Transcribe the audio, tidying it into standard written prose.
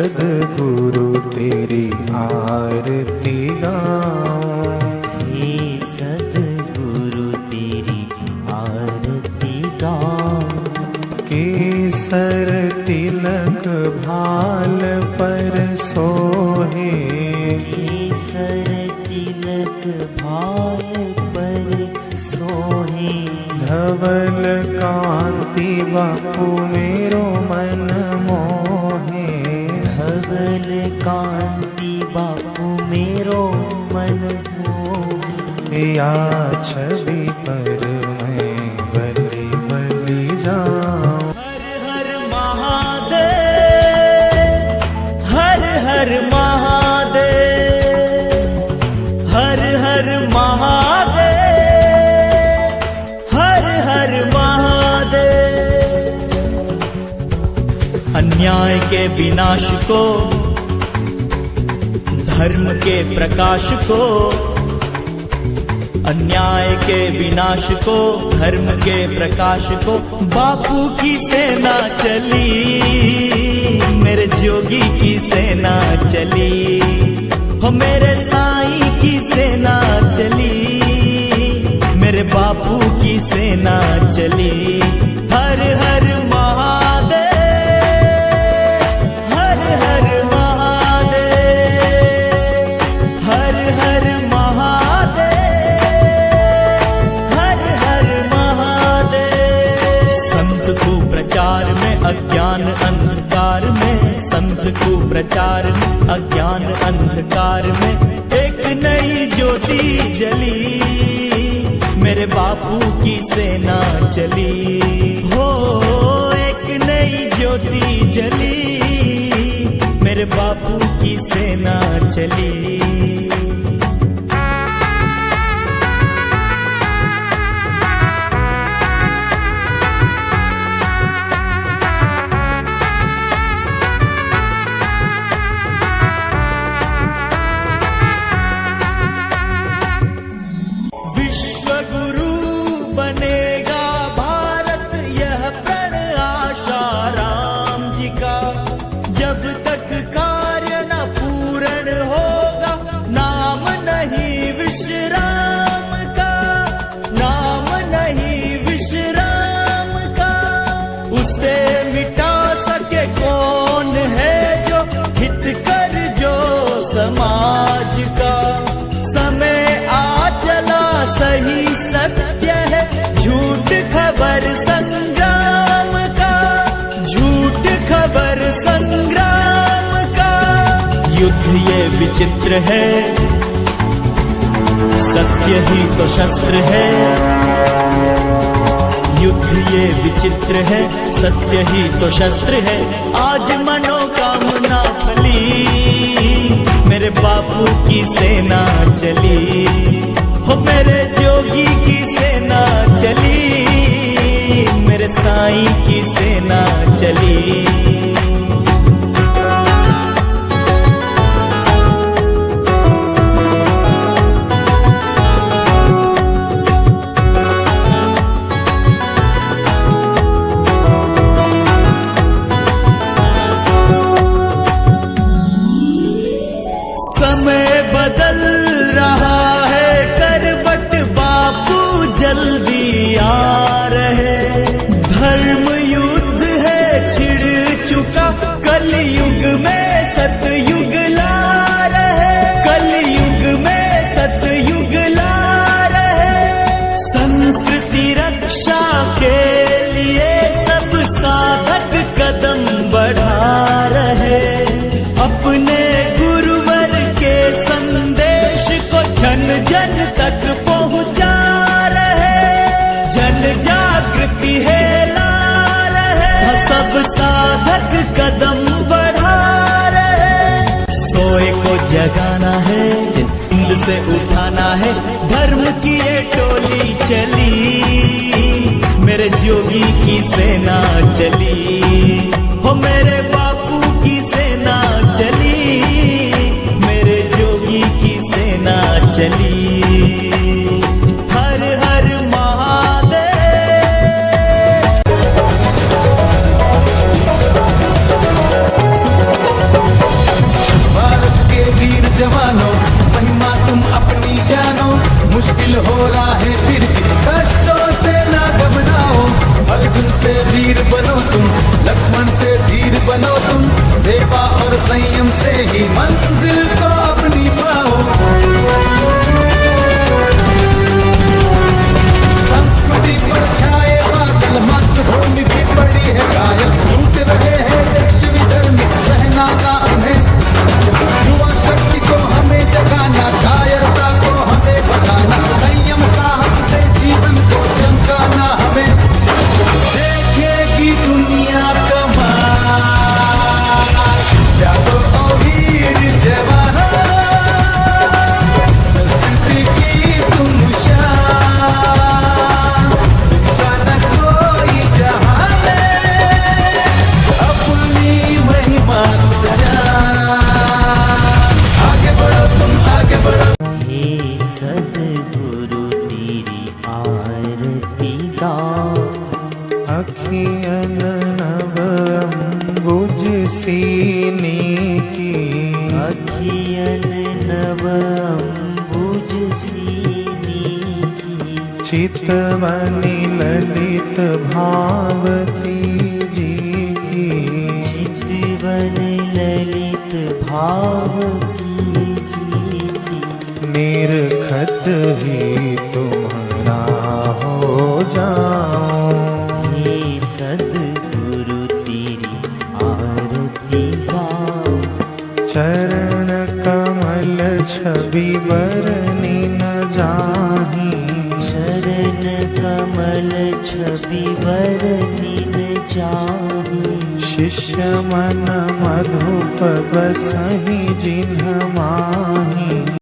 सद्गुरु तेरी आरती गाऊं। हे सद्गुरु तेरी आरती गाऊं। केसर तिलक भाल पर सोहे। केसर तिलक भाल पर सोहे। धवल कांति बापू मेरो मन मोहे। धवल कांति बापू मेरो मन मोहे। या छवि पर मैं बलि बलि जाऊं। हर हर महादेव, हर हर महादेव, हर हर महादेव, हर हर महादेव। अन्याय के विनाश को, धर्म के प्रकाश को, अन्याय के विनाश को, धर्म के प्रकाश को, बापू की सेना चली, मेरे जोगी की सेना चली, हो मेरे साईं की सेना चली, मेरे बापू की सेना चली। हर हर महादेव, हर हर महादेव, हर हर प्रचार में अज्ञान अंधकार में, संत कुप्रचार में अज्ञान अंधकार में एक नई ज्योति जली, मेरे बापू की सेना चली। हो एक नई ज्योति जली, मेरे बापू की सेना चली। बनेगा भारत यह प्रण आशा राम जी का, जब तक कार्य न पूर्ण होगा नाम नहीं विश्राम का, नाम नहीं विश्राम का। उसे मिटा सके कौन है जो हित कर जो समाज का। समय आ चला सही सत्य है, झूठ खबर संग्राम का, झूठ खबर संग्राम का। युद्ध ये विचित्र है, सत्य ही तो शस्त्र है। युद्ध ये विचित्र है, सत्य ही तो शस्त्र है। आज मनोकामना फली, मेरे बापू की सेना चली, हो मेरे जोगी की सेना चली, मेरे साईं की सेना चली। समय बदल रहा है, करवट बापू जल्दी आ रहे। धर्म युद्ध है छिड़ चुका, कलयुग में सतयुग ला रहे, कलयुग में सतयुग ला रहे। संस्कृति रक्षा के लिए सब साधक कदम बढ़ा रहे, अपने गुरुवर के संदेश को जन जन तक पहुंचा रहे, जन जागृति है ला रहे। सब साधक कदम बढ़ा रहे, सोए को जगाना है, नींद से उठाना है। धर्म की ये टोली चली, मेरे जोगी की सेना चली, हो मेरे बापू की सेना चली, मेरे जोगी की सेना चली। हर हर महादेव। चाहे फिर भी कष्टों से ना घबराओ। अर्जुन से वीर बनो तुम, लक्ष्मण से धीर बनो तुम, सेवा और संयम से ही मंजिल को अपनी पाओ। संस्कृति पर छाए बादल, मातृभूमि भी पड़ी है घायल, टूट रहे हैं देश विधर्म, सहना ना उन्हें। युवा शक्ति को हमें जगाना, कायरता को हमें बताना, संयम साहस से जीवन को चमकाना हमें। देखेगी दुनिया कमाल, जागो ओ वीर जवान, संस्कृति की तुम शान, तुमसा न कोई जहां में, अपनी महिमा को जान। आगे बढ़ो तुम, आगे बढ़ो। हे सद्गुरु तेरी आरती गाऊं, अखियन नव अंबुज सीने की, अखियन नव अंबुज सीने की, चितवनी ललित भावती जी की, चितवन ललित भावती जी की। निरखत ही तुम्हारा हो जाऊं, हे सद्गुरु तेरी आरती गाऊं, चरण कमल छवि बरनी न जाही, शरण कमल छवि बरनी न जाहि। शिष्य मन मधुप बसहि जिन्ह माही।